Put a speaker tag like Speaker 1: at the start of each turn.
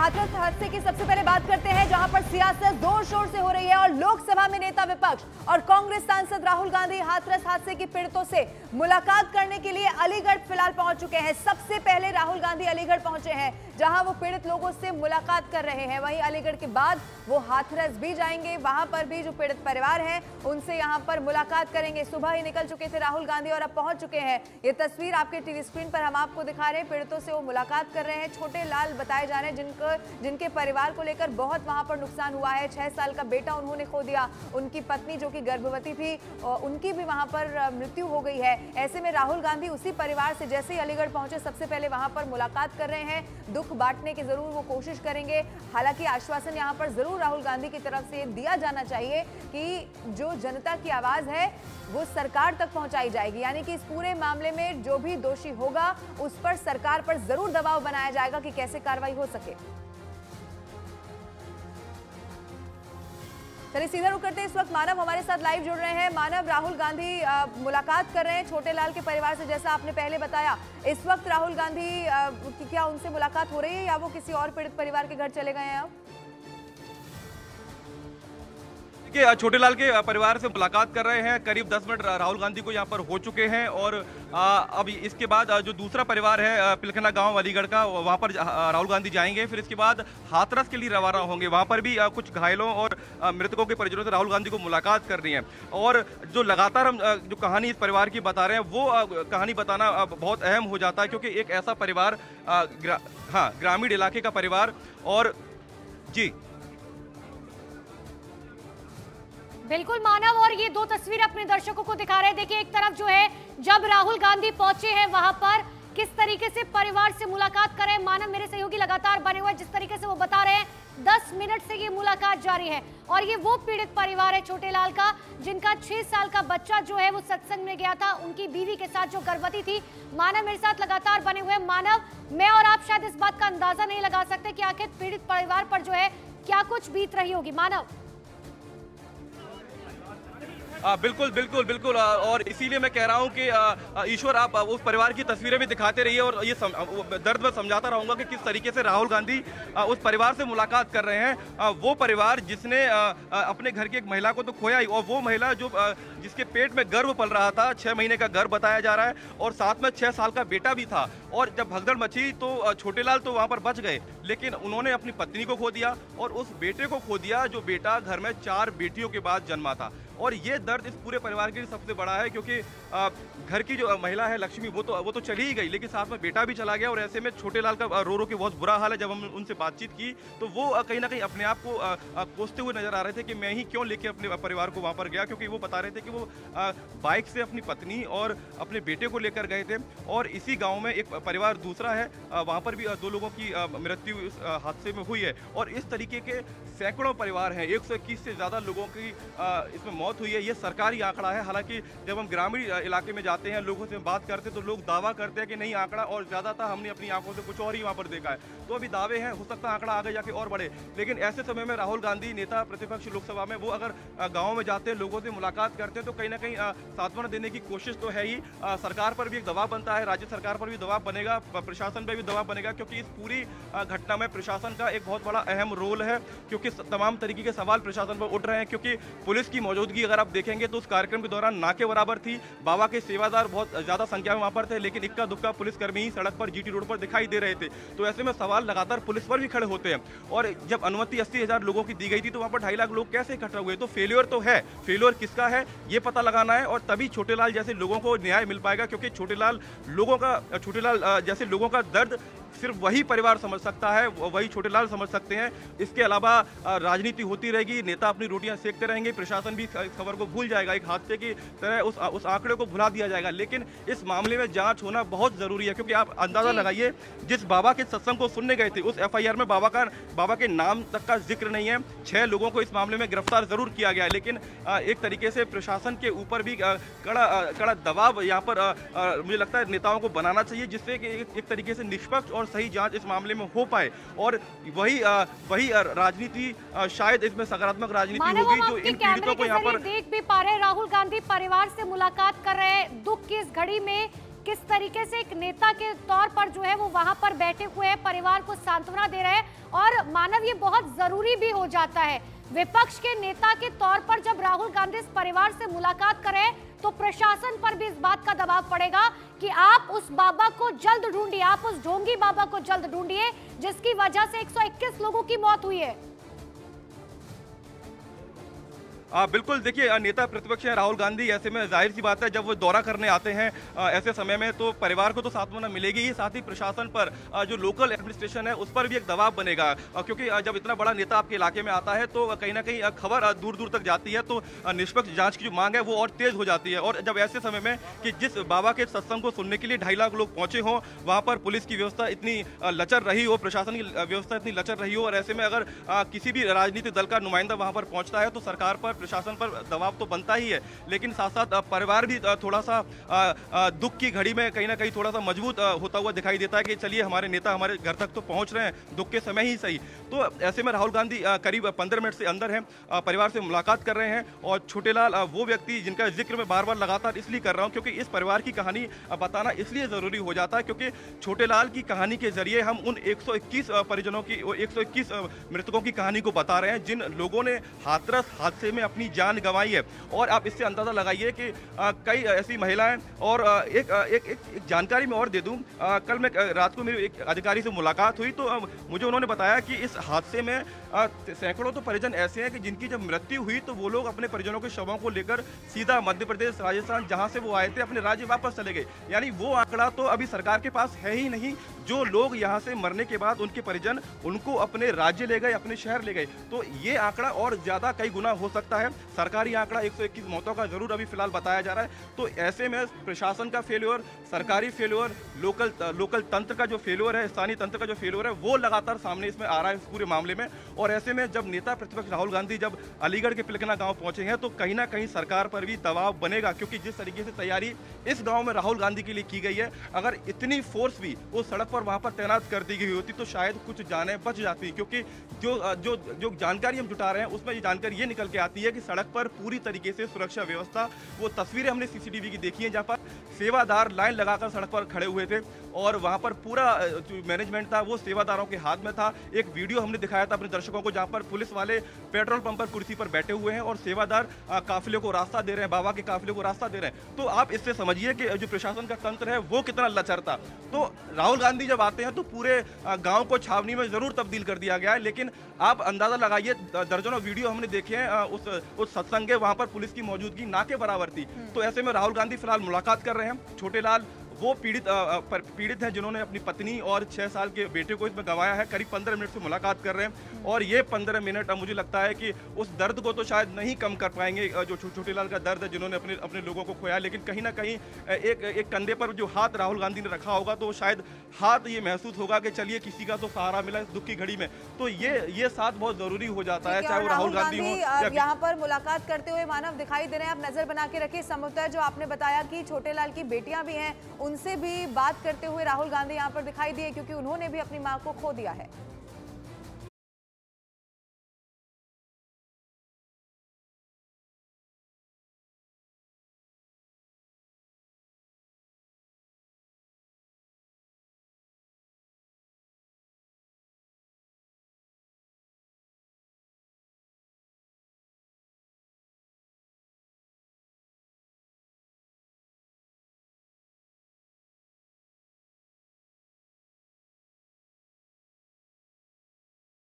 Speaker 1: हाथरस हादसे की सबसे पहले बात करते हैं, जहां पर सियासत जोर शोर से हो रही है और लोकसभा में नेता विपक्ष और कांग्रेस सांसद राहुल गांधी हाथरस हादसे की पीड़ितों से मुलाकात करने के लिए अलीगढ़ फिलहाल पहुंच चुके हैं। सबसे पहले राहुल गांधी अलीगढ़ पहुंचे हैं, जहां वो पीड़ित लोगों से मुलाकात कर रहे हैं। वहीं अलीगढ़ के बाद वो हाथरस भी जाएंगे, वहां पर भी जो पीड़ित परिवार है उनसे यहां पर मुलाकात करेंगे। सुबह ही निकल चुके थे राहुल गांधी और अब पहुंच चुके हैं। ये तस्वीर आपके टीवी स्क्रीन पर हम आपको दिखा रहे हैं। पीड़ितों से वो मुलाकात कर रहे हैं। छोटे लाल बताए जा रहे हैं जिनके परिवार को लेकर बहुत वहां पर नुकसान हुआ है। 6 साल का बेटा उन्होंने खो दिया, उनकी पत्नी जो कि गर्भवती थी उनकी भी वहां पर मृत्यु हो गई है। ऐसे में राहुल गांधी उसी परिवार से जैसे ही अलीगढ़ पहुंचे सबसे पहले वहां पर मुलाकात कर रहे हैं। दुख बांटने की जरूर वो कोशिश करेंगे। हालांकि आश्वासन यहां पर जरूर राहुल गांधी की तरफ से दिया जाना चाहिए कि जो जनता की आवाज है वो सरकार तक पहुंचाई जाएगी, यानी कि इस पूरे मामले में जो भी दोषी होगा उस पर सरकार पर जरूर दबाव बनाया जाएगा कि कैसे कार्रवाई हो सके। चलिए सीधा रुक करते हैं। इस वक्त मानव हमारे साथ लाइव जुड़ रहे हैं। मानव, राहुल गांधी मुलाकात कर रहे हैं छोटे लाल के परिवार से, जैसा आपने पहले बताया। इस वक्त राहुल गांधी की क्या उनसे मुलाकात हो रही है या वो किसी और पीड़ित परिवार के घर चले गए हैं? अब
Speaker 2: देखिए, छोटे लाल के परिवार से मुलाकात कर रहे हैं। करीब 10 मिनट राहुल गांधी को यहाँ पर हो चुके हैं और अब इसके बाद जो दूसरा परिवार है पिलखना गांव अलीगढ़ का, वहाँ पर राहुल गांधी जाएंगे। फिर इसके बाद हाथरस के लिए रवाना होंगे। वहाँ पर भी कुछ घायलों और मृतकों के परिजनों से राहुल गांधी को मुलाकात करनी है। और जो लगातार हम जो कहानी इस परिवार की बता रहे हैं वो कहानी बताना बहुत अहम हो जाता है, क्योंकि एक ऐसा परिवार ग्रामीण इलाके का परिवार। और जी
Speaker 3: बिल्कुल मानव, और ये दो तस्वीर अपने दर्शकों को दिखा रहे हैं। देखिए, एक तरफ जो है जब राहुल गांधी पहुंचे हैं वहां पर किस तरीके से परिवार से मुलाकात कर रहे हैं। मानव, मेरे सहयोगी लगातार बने हुए, जिस तरीके से वो बता रहे हैं 10 मिनट से ये मुलाकात जारी है। और ये वो पीड़ित परिवार है छोटे लाल का, जिनका 6 साल का बच्चा जो है वो सत्संग में गया था उनकी बीवी के साथ जो गर्भवती थी। मानव मेरे साथ लगातार बने हुए। मानव, मैं और आप शायद इस बात का अंदाजा नहीं लगा सकते कि आखिर पीड़ित परिवार पर जो है क्या कुछ बीत रही होगी। मानव
Speaker 2: बिल्कुल बिल्कुल बिल्कुल, और इसीलिए मैं कह रहा हूं कि ईश्वर आप उस परिवार की तस्वीरें भी दिखाते रहिए और ये दर्द में समझाता रहूंगा कि किस तरीके से राहुल गांधी उस परिवार से मुलाकात कर रहे हैं। वो परिवार जिसने अपने घर की एक महिला को तो खोया ही, और वो महिला जो जिसके पेट में गर्भ पल रहा था, 6 महीने का गर्भ बताया जा रहा है, और साथ में 6 साल का बेटा भी था। और जब भगदड़ मची तो छोटे लाल तो वहां पर बच गए, लेकिन उन्होंने अपनी पत्नी को खो दिया और उस बेटे को खो दिया जो बेटा घर में 4 बेटियों के बाद जन्मा था। और ये दर्द इस पूरे परिवार के लिए सबसे बड़ा है, क्योंकि घर की जो महिला है लक्ष्मी वो तो चली ही गई, लेकिन साथ में बेटा भी चला गया। और ऐसे में छोटे लाल का रो के बहुत बुरा हाल है। जब हम उनसे बातचीत की तो वो कहीं ना कहीं अपने आप को कोसते हुए नजर आ रहे थे कि मैं ही क्यों लेके अपने परिवार को वहां पर गया, क्योंकि वो बता रहे थे कि वो बाइक से अपनी पत्नी और अपने बेटे को लेकर गए थे। और इसी गाँव में एक परिवार दूसरा है, वहाँ पर भी 2 लोगों की मृत्यु इस हादसे में हुई है। और इस तरीके के सैकड़ों परिवार हैं, 121 से ज़्यादा लोगों की इसमें मौत हुई है। ये सरकारी आंकड़ा है। हालांकि जब हम ग्रामीण इलाके में जाते हैं, लोगों से बात करते हैं, तो लोग दावा करते हैं कि नहीं, आंकड़ा और ज़्यादा था, हमने अपनी आंखों से कुछ और ही वहाँ पर देखा है। तो अभी दावे हैं, हो सकता है आंकड़ा आगे जाके और बढ़े। लेकिन ऐसे समय में राहुल गांधी, नेता प्रतिपक्ष लोकसभा में, वो अगर गाँव में जाते हैं, लोगों से मुलाकात करते हैं, तो कहीं ना कहीं सांत्वना देने की कोशिश तो है ही। सरकार पर भी एक दबाव बनता है, राज्य सरकार पर भी दबाव बनेगा, प्रशासन पर भी दबाव बनेगा, क्योंकि इस पूरी घटना में प्रशासन का एक बहुत बड़ा अहम रोल है। क्योंकि तमाम तरीके के सवाल प्रशासन पर उठ रहे हैं, क्योंकि पुलिस की मौजूदगी अगर आप देखेंगे तो उस कार्यक्रम के दौरान ना के बराबर थी। बाबा के सेवादार बहुत ज्यादा संख्या में वहां पर थे, लेकिन इक्का दुक्का पुलिसकर्मी ही सड़क पर जीटी रोड पर दिखाई दे रहे थे। तो ऐसे में सवाल लगातार पुलिस पर भी खड़े होते हैं। और जब अनुमति 80,000 लोगों की दी गई थी तो वहां पर 2.5 लाख लोग कैसे इकट्ठा हुए? तो फेलियर तो है। फेलियर किसका है ये पता लगाना है, और तभी छोटे लाल जैसे लोगों को न्याय मिल पाएगा। क्योंकि छोटे लाल जैसे लोगों का दर्द सिर्फ वही परिवार समझ सकता है, वही छोटे लाल समझ सकते हैं। इसके अलावा राजनीति होती रहेगी, नेता अपनी रोटियां सेकते रहेंगे, प्रशासन भी इस खबर को भूल जाएगा, एक हादसे की तरह उस आंकड़े को भुला दिया जाएगा। लेकिन इस मामले में जांच होना बहुत जरूरी है, क्योंकि आप अंदाजा लगाइए, जिस बाबा के सत्संग को सुनने गए थे उस FIR में बाबा के नाम तक का जिक्र नहीं है। 6 लोगों को इस मामले में गिरफ्तार जरूर किया गया है, लेकिन एक तरीके से प्रशासन के ऊपर भी कड़ा दबाव यहाँ पर मुझे लगता है नेताओं को बनाना चाहिए, जिससे कि एक तरीके से निष्पक्ष और सही जांच इस मामले में हो पाए। और वही राजनीति, शायद इसमें सकारात्मक राजनीति होगी जो इन पीड़ितों को यहाँ पर
Speaker 3: देख भी पा रहे हैं। राहुल गांधी परिवार से मुलाकात कर रहे हैं। दुख की इस घड़ी में किस तरीके से एक नेता के तौर पर जो है वो वहां पर बैठे हुए हैं, परिवार को सांत्वना दे रहे हैं। और मानव, ये बहुत जरूरी भी हो जाता है विपक्ष के नेता के तौर पर, जब राहुल गांधी इस परिवार से मुलाकात करें तो प्रशासन पर भी इस बात का दबाव पड़ेगा कि आप उस बाबा को जल्द ढूंढिए, आप उस ढोंगी बाबा को जल्द ढूंढिए जिसकी वजह से 121 लोगों की मौत हुई है।
Speaker 2: बिल्कुल, देखिए नेता प्रतिपक्ष हैं राहुल गांधी, ऐसे में जाहिर सी बात है जब वो दौरा करने आते हैं ऐसे समय में तो परिवार को तो सांत्वना मिलेगी ही, साथ ही प्रशासन पर जो लोकल एडमिनिस्ट्रेशन है उस पर भी एक दबाव बनेगा, क्योंकि जब इतना बड़ा नेता आपके इलाके में आता है तो कहीं ना कहीं खबर दूर दूर तक जाती है, तो निष्पक्ष जांच की जो मांग है वो और तेज हो जाती है। और जब ऐसे समय में कि जिस बाबा के सत्संग को सुनने के लिए 2.5 लाख लोग पहुंचे हों, वहां पर पुलिस की व्यवस्था इतनी लचर रही हो, प्रशासन की व्यवस्था इतनी लचर रही हो, और ऐसे में अगर किसी भी राजनीतिक दल का नुमाइंदा वहां पर पहुंचता है तो सरकार पर, प्रशासन पर दबाव तो बनता ही है, लेकिन साथ साथ परिवार भी थोड़ा सा दुख की घड़ी में कहीं ना कहीं थोड़ा सा मजबूत होता हुआ दिखाई देता है कि चलिए हमारे नेता हमारे घर तक तो पहुंच रहे हैं, दुख के समय ही सही। तो ऐसे में राहुल गांधी करीब 15 मिनट से अंदर हैं, परिवार से मुलाकात कर रहे हैं। और छोटेलाल वो व्यक्ति जिनका जिक्र मैं बार बार लगातार इसलिए कर रहा हूं क्योंकि इस परिवार की कहानी बताना इसलिए जरूरी हो जाता है क्योंकि छोटेलाल की कहानी के जरिए हम उन 121 परिजनों की, 121 मृतकों की कहानी को बता रहे हैं जिन लोगों ने हाथरस हादसे में अपनी जान गंवाई है। और आप इससे अंदाजा लगाइए कि कई ऐसी महिलाएं, और एक जानकारी मैं और दे दूं, कल मैं रात को मेरी एक अधिकारी से मुलाकात हुई तो मुझे उन्होंने बताया कि इस हादसे में सैकड़ों तो परिजन ऐसे हैं कि जिनकी जब मृत्यु हुई तो वो लोग अपने परिजनों के शवों को लेकर सीधा मध्य प्रदेश, राजस्थान, जहां से वो आए थे, अपने राज्य वापस चले गए। यानी वो आंकड़ा तो अभी सरकार के पास है ही नहीं, जो लोग यहाँ से मरने के बाद उनके परिजन उनको अपने राज्य ले गए, अपने शहर ले गए। तो ये आंकड़ा और ज्यादा कई गुना हो सकता है। सरकारी आंकड़ा 121 मौतों का जरूर अभी फिलहाल बताया जा रहा है। तो ऐसे में प्रशासन का फेल्योर, सरकारी फेल्योर, लोकल तंत्र का जो फेल्योर है, स्थानीय तंत्र का जो फेल्योर है, वो लगातार सामने इसमें आ रहा है इस पूरे मामले में। और ऐसे में जब नेता प्रतिपक्ष राहुल गांधी जब अलीगढ़ के पिलखना गांव पहुंचे हैं तो कहीं ना कहीं सरकार पर भी दबाव बनेगा, क्योंकि जिस तरीके से तैयारी इस गांव में राहुल गांधी के लिए की गई है, अगर इतनी फोर्स भी वो सड़क पर वहां पर तैनात कर दी गई होती तो शायद कुछ जानें बच जाती। क्योंकि जो जानकारी हम जुटा रहे हैं उसमें ये जानकारी ये निकल के आती है कि सड़क पर पूरी तरीके से सुरक्षा व्यवस्था, वो तस्वीरें हमने सीसीटीवी की देखी हैं जहां पर सेवादार लाइन लगाकर सड़क पर खड़े हुए थे और वहां पर पूरा जो मैनेजमेंट था वो सेवादारों के हाथ में था। एक वीडियो हमने दिखाया था अपने दर्शकों को जहां पर पुलिस वाले पेट्रोल पंप पर कुर्सी पर बैठे हुए हैं और सेवादार काफिले को रास्ता दे रहे हैं, बाबा के काफिले को रास्ता दे रहे हैं। तो आप इससे समझिए कि जो प्रशासन का तंत्र है वो कितना लचर था। तो राहुल गांधी जब आते हैं तो पूरे गांव को छावनी में जरूर तब्दील कर दिया गया है, लेकिन आप अंदाजा लगाइए, दर्जनों वीडियो हमने देखे हैं उस सत्संग के, वहां पर पुलिस की मौजूदगी ना के बराबर थी। तो ऐसे में राहुल गांधी फिलहाल मुलाकात कर रहे हैं। छोटेलाल वो पीड़ित हैं जिन्होंने अपनी पत्नी और 6 साल के बेटे को इसमें गंवाया है। करीब 15 मिनट से मुलाकात कर रहे हैं और ये 15 मिनट मुझे लगता है कि उस दर्द को तो शायद नहीं कम कर पाएंगे, जो छोटेलाल का दर्द है जिन्होंने अपने लोगों को खोया, लेकिन कहीं ना कहीं एक कंधे पर जो हाथ राहुल गांधी ने रखा होगा तो शायद हाथ ये महसूस होगा कि चलिए किसी का तो सहारा मिला इस दुख की घड़ी में। तो ये साथ बहुत जरूरी हो जाता है, चाहे वो राहुल गांधी हो।
Speaker 1: यहाँ पर मुलाकात करते हुए मानव दिखाई दे रहे हैं, आप नजर बना के रखिए। संभवतः जो आपने बताया कि छोटेलाल की बेटियां भी हैं, उनसे भी बात करते हुए राहुल गांधी यहाँ पर दिखाई दिए क्योंकि उन्होंने भी अपनी मां को खो दिया है।